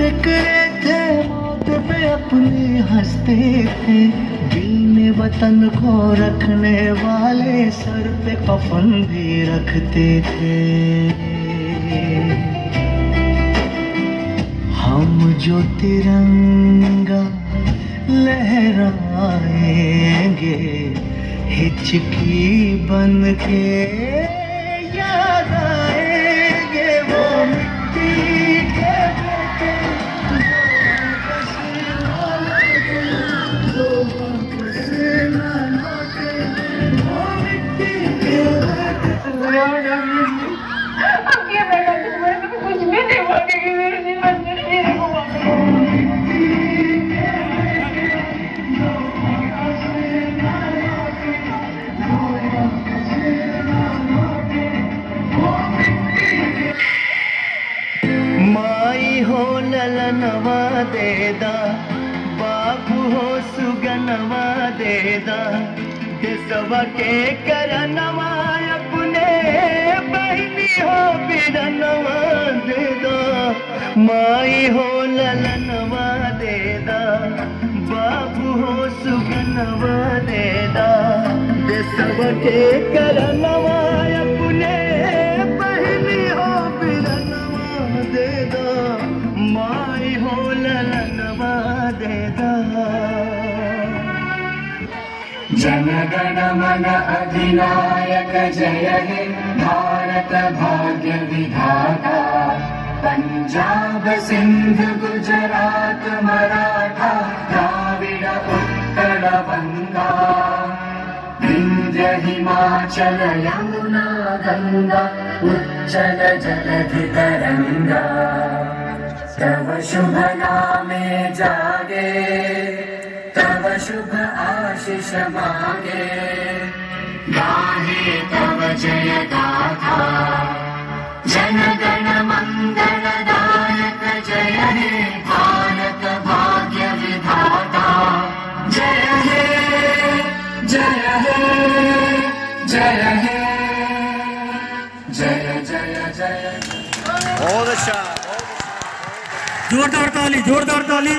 फिक्रे थे मौत पे अपनी हंसते थे, दिल में वतन को रखने वाले सर पे कफन भी रखते थे। हम जो तिरंगा लहराएंगे हिचकी बन के याद आएंगे वो मिट्टी के बेटे जो वापस ना लौटे, वो मिट्टी के बेटे। अब ये बेटा तुम्हें तो कुछ भी नहीं मांगेगी मेरे जीवन में, तेरे को माई हो ललनवा देदा, बाबू हो सुगनवा देदा, देसवा के करनवा अपने बहनी हो बिरनवा देदा। माई हो ललनवा देदा, बाबू हो सुगनवा देदा, देसवा के करनवा अपने बहनी हो बिरनवा देदा। माई हो ललनवा देदा। जनगण मन अधिनायक जय हे भारत भाग्य विधाता, पंजाब सिंध गुजरात मराठा द्राविड उत्कल बंगा, विंध्य हिमाचल यमुना गंगा उच्चल जलधि तरंगा। तव शुभ नामे जागे, तव शुभ आशीष मांगे, गाहे तव जय गाथा। जनगण मंगलदायक जय हे भारत भाग्य विधाता। जय हे जय हे जय हे जय जय जय। जोरदार ताली, जोरदार ताली।